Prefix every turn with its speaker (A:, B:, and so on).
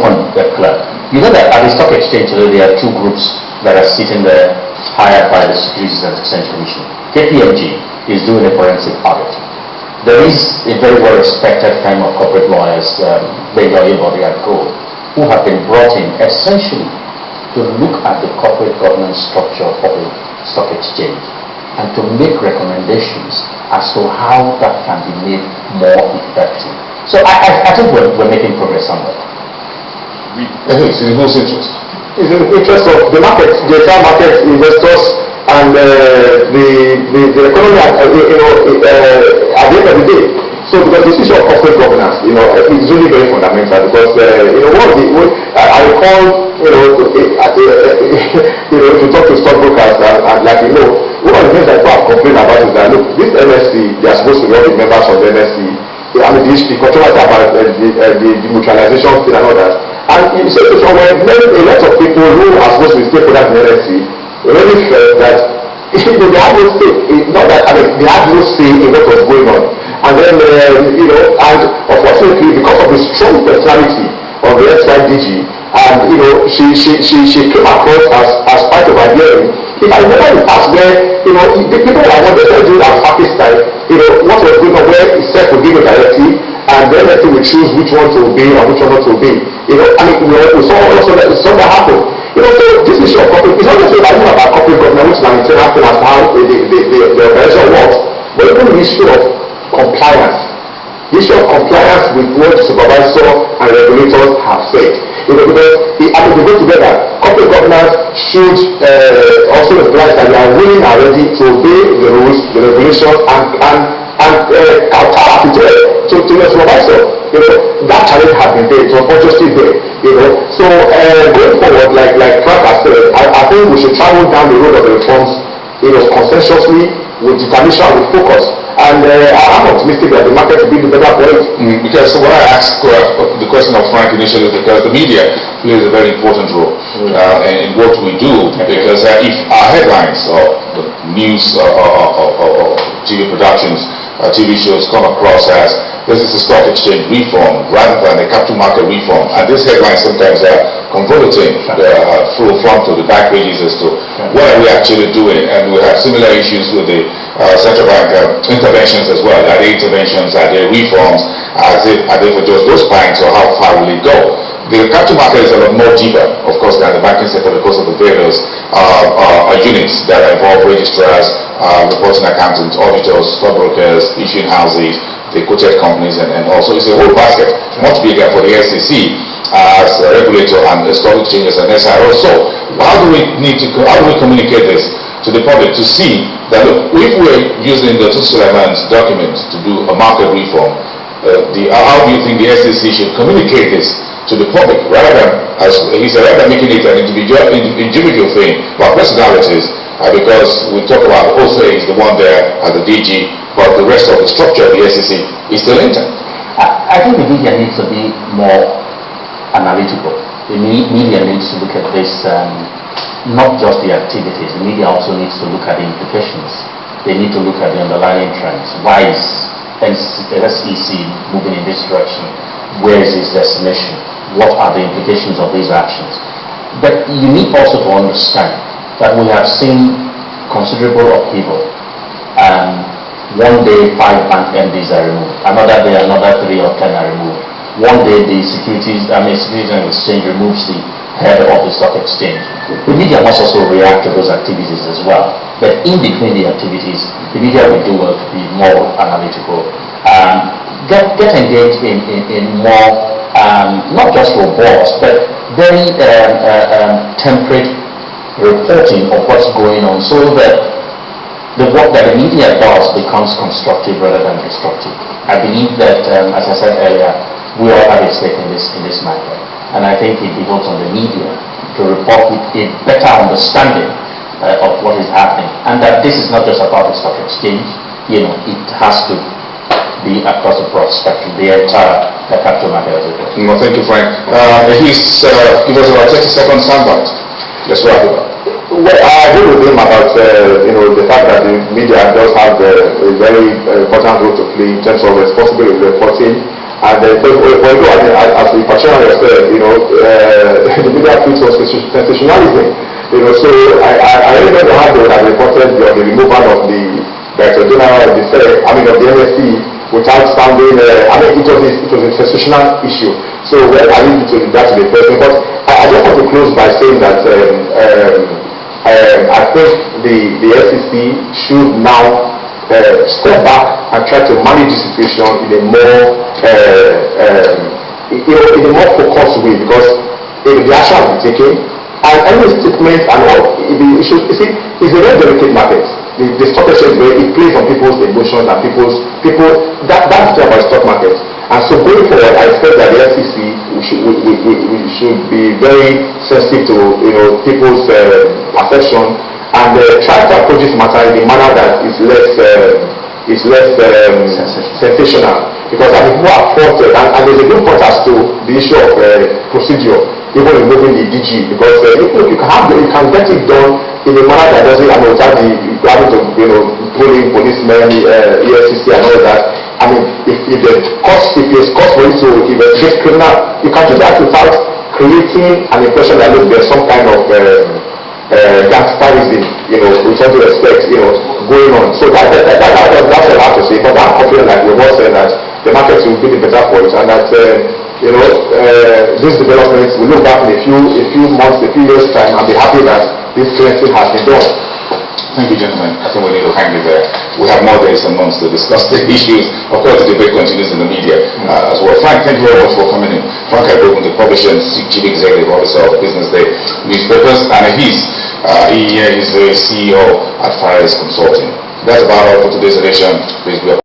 A: one point clear. You know that at the stock exchange today there are two groups that are sitting there hired by the Securities and Exchange Commission. KPMG is doing a forensic audit. There is a very well-respected firm of corporate lawyers, Bengali Body and Co., who have been brought in essentially to look at the corporate governance structure of a stock exchange and to make recommendations as to how that can be made more effective. So I think we're making progress on that.
B: It's in whose interest?
C: It's in the interest of the market, the entire market, investors, and the economy. At the end of the day. So because this issue of corporate governance, is really very fundamental. Because I recall, to talk to stockbrokers and one of the things that people have complained about is that look, this NSE, they are supposed to be all the members of the NSE. I mean, the controversy about the demutualization thing and all that. And in a situation where a lot of people who are supposed to be stakeholders in the NSE really felt that they had no say. Not that they had no say in what was going on. And then, and unfortunately, because of the strong personality of the SYDG, and she came across as part of her hearing. If I remember the past where the people were wanted to do as Pakistan, what was going on where it said to give a directive, and then they will choose which one to obey and which one not to obey. We saw also that something happened. So this issue of corporate, it's not just about corporate governance, which is an internal thing as how the operation works, but even the issue of compliance. The issue of compliance with what the supervisor and regulators have said. Because they go together. Corporate governance should also imply that they are willing and ready to obey the rules, the regulations, and counter to the supervisor. That challenge has been there. It was consciously there. So going forward, like Frank has said, I think we should travel down the road of the reforms, consensuously, with determination, with focus. And I'm optimistic that the market will be the better for it.
B: Because when I asked the question of Frank initially, because the media plays a very important role in what we do. Because if our headlines or the news or TV productions, TV shows come across as this is a stock exchange reform rather than a capital market reform, and these headlines sometimes are convoluting through front to the back pages as to what are we actually doing. And we have similar issues with the central bank interventions as well. Are they interventions? Are they reforms? Are they for just those banks, or how far will it go? The capital market is a lot more deeper, of course, than the banking sector because of the various units that involve registrars, reporting accountants, auditors, stockbrokers, issuing houses, the quoted companies, and also it's a whole basket, much bigger for the SEC as a regulator and the stock exchanges and SRO. So how do we communicate this to the public to see that look, if we're using the Suleiman document to do a market reform, how do you think the SEC should communicate this to the public rather than, as he said, rather than making it an individual thing about personalities? Because we talk about OSA is the one there as the DG, but the rest of the structure of the SEC is still intact.
A: I think the media needs to be more analytical. The media needs to look at this, not just the activities. The media also needs to look at the implications. They need to look at the underlying trends. Why is SEC moving in this direction? Where is its destination? What are the implications of these actions? But you need also to understand that we have seen considerable upheaval. One day 5 bank MDs are removed, another day another 3 or 10 are removed. One day the Securities and Exchange removes the head of the stock exchange. The media must also react to those activities as well. But in between the activities, the media will do well to be more analytical. Get engaged in more, not just robust, but very temperate reporting of what's going on, so that the work that the media does becomes constructive rather than destructive. I believe that, as I said earlier, we all have a stake in this matter, and I think it behoves on the media to report with a better understanding of what is happening, and that this is not just about the stock exchange. It has to be across the broad spectrum, the entire capital market as it was.
B: Well, thank you, Frank. Please give us about 30 seconds soundbite. Let's wrap it up.
C: Well, I agree with him about the fact that the media does have a very important role to play in terms of responsible reporting. And as we particularly said, the media tweets was sensationalism. So I remember how they had reported the removal of the Director General of the Fed, of the NSE, without sounding, it was a sensational issue. So I need to that to the president. But I just want to close by saying that I think the SEC should now step back and try to manage the situation in a more focused way, because the action has been taken, and any statement and all, it's a very delicate market. The stock exchange, it plays on people's emotions and that's the about stock market. And so going forward, I expect that the SEC we should be very sensitive to people's perception, and try to approach this matter in a manner that is less sensational. Because people are faulted, and there's a good point as to the issue of procedure, even removing the DG, because you can get it done in a manner that doesn't without having to pull in policemen, EFCC and all that. If there's cost for you to investigate criminal, you can do that without creating an impression that there's some kind of gangsterism, with all due respect, going on. So that's what I have to say. But I'm confident, like we all said, that the market will be the better for it, and that these developments will look back in a few months, a few years time, and be happy that this cleansing has been done.
B: Thank you, gentlemen. I think we need to hang it there. We have more days and months to discuss the issues. Of course, the debate continues in the media as well. Frank, thank you very much for coming in. Frank Ibogun, the publisher and Chief Executive Officer of Business Day newspapers, and he is the CEO at Fires Consulting. That's about all for today's edition. Please be